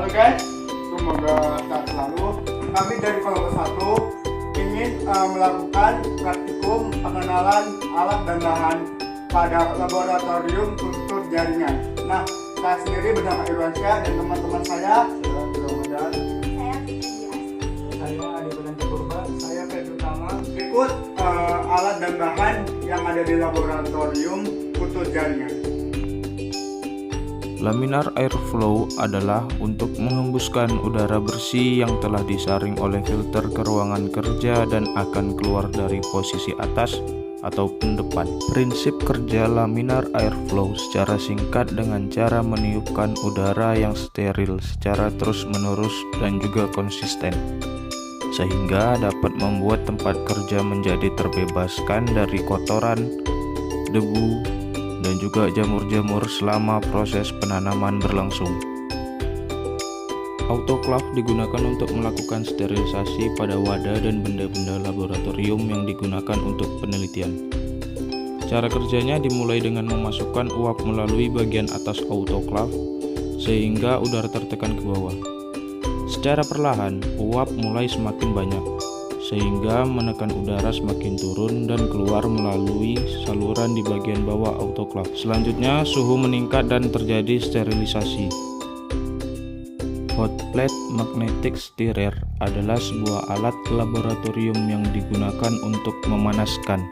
guys, semoga sehat selalu. Kami dari kelompok 1 ingin melakukan praktikum pengenalan alat dan bahan pada laboratorium kultur jaringan. Nah, saya sendiri bernama Irwansyah dan teman-teman saya Ramadan, saya Adi Penanti Purba, saya Febri Utama. Ikut alat dan bahan yang ada di laboratorium kultur jaringan. Laminar airflow adalah untuk menghembuskan udara bersih yang telah disaring oleh filter ke ruangan kerja dan akan keluar dari posisi atas ataupun depan. Prinsip kerja laminar airflow secara singkat dengan cara meniupkan udara yang steril secara terus-menerus dan juga konsisten, sehingga dapat membuat tempat kerja menjadi terbebaskan dari kotoran, debu, dan juga jamur-jamur selama proses penanaman berlangsung. Autoclave digunakan untuk melakukan sterilisasi pada wadah dan benda-benda laboratorium yang digunakan untuk penelitian. Cara kerjanya dimulai dengan memasukkan uap melalui bagian atas autoclave sehingga udara tertekan ke bawah. Secara perlahan, uap mulai semakin banyak, sehingga menekan udara semakin turun dan keluar melalui saluran di bagian bawah autoclave. Selanjutnya, suhu meningkat dan terjadi sterilisasi. Hot plate magnetic stirrer adalah sebuah alat laboratorium yang digunakan untuk memanaskan,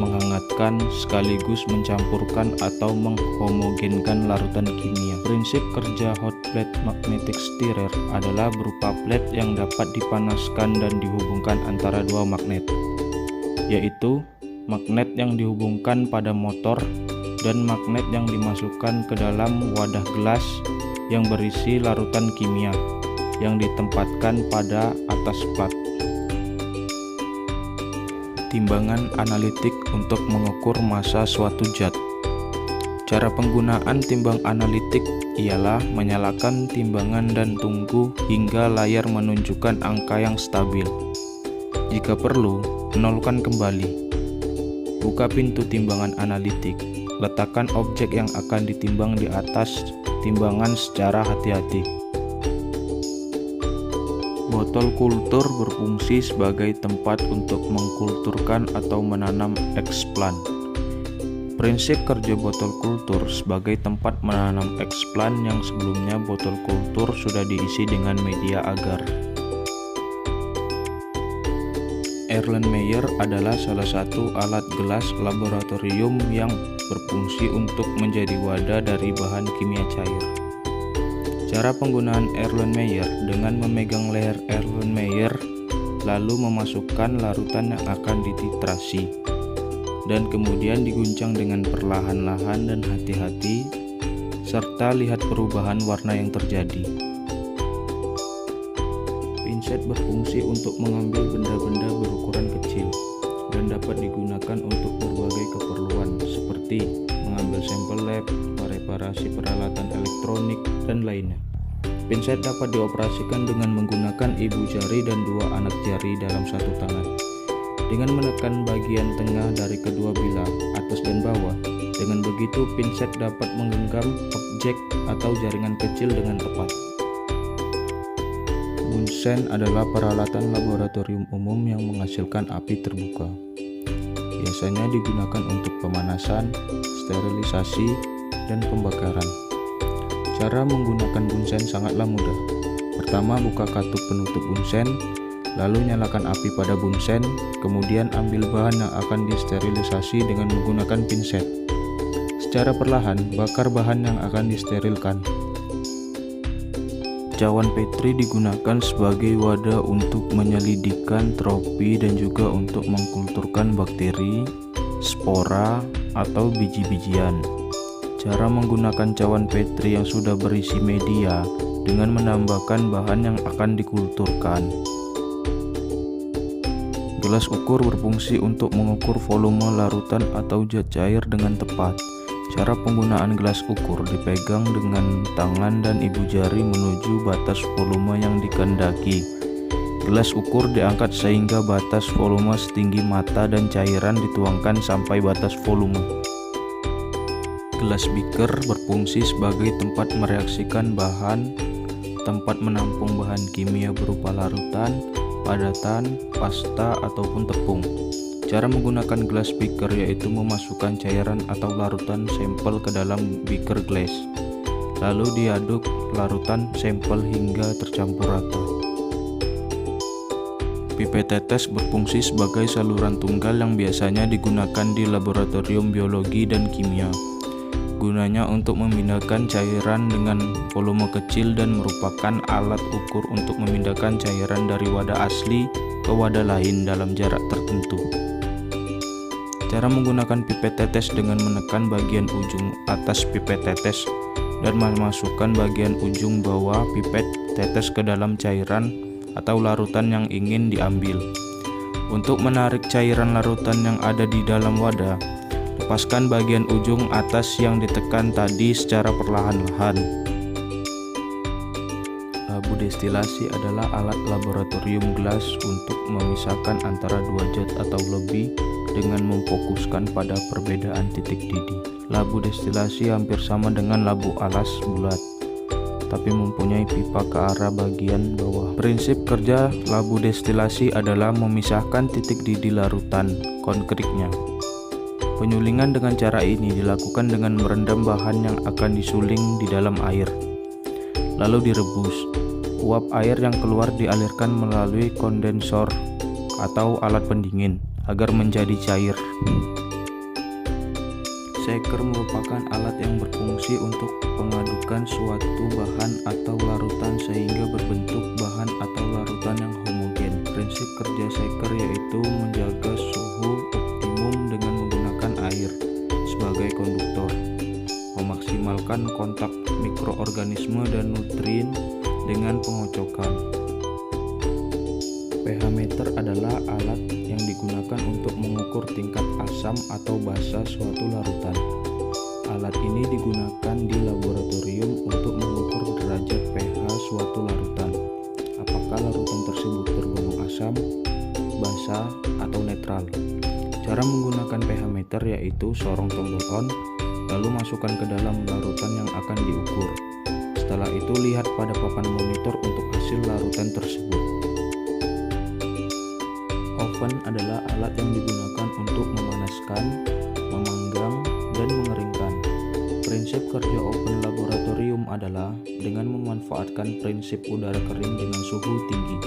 menghangatkan, sekaligus mencampurkan atau menghomogenkan larutan kimia. Prinsip kerja hot plate magnetic stirrer adalah berupa plate yang dapat dipanaskan dan dihubungkan antara dua magnet, yaitu magnet yang dihubungkan pada motor dan magnet yang dimasukkan ke dalam wadah gelas yang berisi larutan kimia yang ditempatkan pada atas plat. Timbangan analitik untuk mengukur massa suatu zat. Cara penggunaan timbang analitik ialah menyalakan timbangan dan tunggu hingga layar menunjukkan angka yang stabil. Jika perlu, nolkan kembali. Buka pintu timbangan analitik. Letakkan objek yang akan ditimbang di atas timbangan secara hati-hati. Botol kultur berfungsi sebagai tempat untuk mengkulturkan atau menanam eksplan. Prinsip kerja botol kultur sebagai tempat menanam eksplan yang sebelumnya botol kultur sudah diisi dengan media agar. Erlenmeyer adalah salah satu alat gelas laboratorium yang berfungsi untuk menjadi wadah dari bahan kimia cair. Cara penggunaan Erlenmeyer dengan memegang leher Erlenmeyer lalu memasukkan larutan yang akan dititrasi dan kemudian diguncang dengan perlahan-lahan dan hati-hati serta lihat perubahan warna yang terjadi. Pinset berfungsi untuk mengambil benda-benda berukuran kecil dan dapat digunakan untuk berbagai keperluan seperti mengambil sampel lab, mereparasi peralatan elektronik, dan lainnya. Pinset dapat dioperasikan dengan menggunakan ibu jari dan dua anak jari dalam satu tangan. Dengan menekan bagian tengah dari kedua bilah, atas dan bawah, dengan begitu pinset dapat menggenggam objek atau jaringan kecil dengan tepat. Bunsen adalah peralatan laboratorium umum yang menghasilkan api terbuka. Biasanya digunakan untuk pemanasan, sterilisasi, dan pembakaran. Cara menggunakan bunsen sangatlah mudah. Pertama, buka katup penutup bunsen, lalu nyalakan api pada bunsen, kemudian ambil bahan yang akan disterilisasi dengan menggunakan pinset. Secara perlahan, bakar bahan yang akan disterilkan. Cawan Petri digunakan sebagai wadah untuk menyelidikkan tropi dan juga untuk mengkulturkan bakteri, spora, atau biji-bijian. Cara menggunakan cawan Petri yang sudah berisi media dengan menambahkan bahan yang akan dikulturkan. Gelas ukur berfungsi untuk mengukur volume larutan atau zat cair dengan tepat. Cara penggunaan gelas ukur dipegang dengan tangan dan ibu jari menuju batas volume yang dikehendaki. Gelas ukur diangkat sehingga batas volume setinggi mata dan cairan dituangkan sampai batas volume. Gelas beaker berfungsi sebagai tempat mereaksikan bahan tempat menampung bahan kimia berupa larutan, padatan, pasta, ataupun tepung. Cara menggunakan glass beaker yaitu memasukkan cairan atau larutan sampel ke dalam beaker glass. Lalu diaduk larutan sampel hingga tercampur rata. Pipet tetes berfungsi sebagai saluran tunggal yang biasanya digunakan di laboratorium biologi dan kimia. Gunanya untuk memindahkan cairan dengan volume kecil dan merupakan alat ukur untuk memindahkan cairan dari wadah asli ke wadah lain dalam jarak tertentu. Cara menggunakan pipet tetes dengan menekan bagian ujung atas pipet tetes dan memasukkan bagian ujung bawah pipet tetes ke dalam cairan atau larutan yang ingin diambil. Untuk menarik cairan larutan yang ada di dalam wadah, lepaskan bagian ujung atas yang ditekan tadi secara perlahan-lahan. Labu destilasi adalah alat laboratorium gelas untuk memisahkan antara dua zat atau lebih dengan memfokuskan pada perbedaan titik didih. Labu destilasi hampir sama dengan labu alas bulat, tapi mempunyai pipa ke arah bagian bawah. Prinsip kerja labu destilasi adalah memisahkan titik didih larutan konkritnya. Penyulingan dengan cara ini dilakukan dengan merendam bahan yang akan disuling di dalam air, lalu direbus. Uap air yang keluar dialirkan melalui kondensor atau alat pendingin agar menjadi cair. Shaker merupakan alat yang berfungsi untuk mengadukan suatu bahan atau larutan sehingga berbentuk bahan atau larutan yang homogen. Prinsip kerja shaker yaitu menjaga suhu optimum dengan menggunakan air sebagai konduktor, memaksimalkan kontak mikroorganisme dan nutrien dengan pengocokan. pH meter adalah alat yang digunakan untuk mengukur tingkat asam atau basa suatu larutan. Alat ini digunakan di laboratorium untuk mengukur derajat pH suatu larutan. Apakah larutan tersebut tergolong asam, basa, atau netral? Cara menggunakan pH meter yaitu sorong tombol on, lalu masukkan ke dalam larutan yang akan diukur. Setelah itu lihat pada papan monitor untuk hasil larutan tersebut. Oven adalah alat yang digunakan untuk memanaskan, memanggang, dan mengeringkan. Prinsip kerja oven laboratorium adalah dengan memanfaatkan prinsip udara kering dengan suhu tinggi.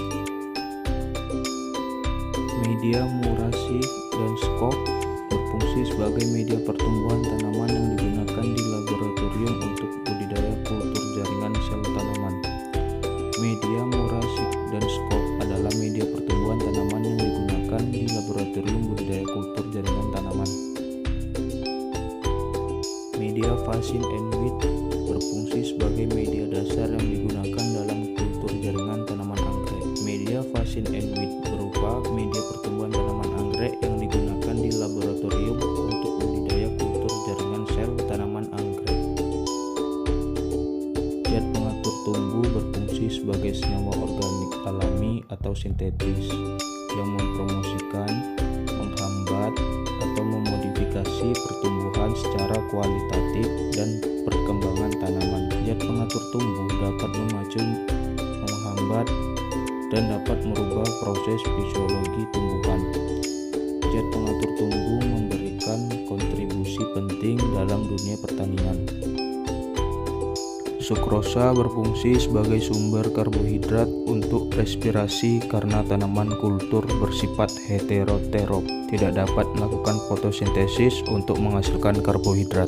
Media murasi dan skop berfungsi sebagai media pertumbuhan tanaman yang digunakan di laboratorium untuk budidaya kultur jaringan sel tanaman. Media murasi dan skop adalah media pertumbuhan tanaman yang digunakan di laboratorium budidaya kultur jaringan tanaman. Media Fasin and Wheat berfungsi sebagai media dasar yang digunakan dalam kultur jaringan tanaman anggrek. Media Fasin and Wheat berupa media pertumbuhan tanaman anggrek yang digunakan di laboratorium untuk budidaya kultur jaringan sel tanaman anggrek. Zat pengatur tumbuh berfungsi sebagai senyawa organik alami atau sintetis yang mempromosikan, menghambat, atau memodifikasi pertumbuhan secara kualitatif dan perkembangan tanaman. Zat pengatur tumbuh dapat memacu, menghambat, dan dapat merubah proses fisiologi tumbuhan. Zat pengatur tumbuh memberikan kontribusi penting dalam dunia pertanian. Sukrosa berfungsi sebagai sumber karbohidrat untuk respirasi karena tanaman kultur bersifat heteroterof, tidak dapat melakukan fotosintesis untuk menghasilkan karbohidrat.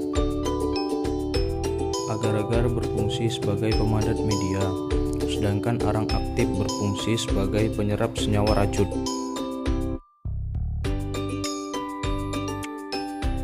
Agar-agar berfungsi sebagai pemadat media, sedangkan arang aktif berfungsi sebagai penyerap senyawa racun.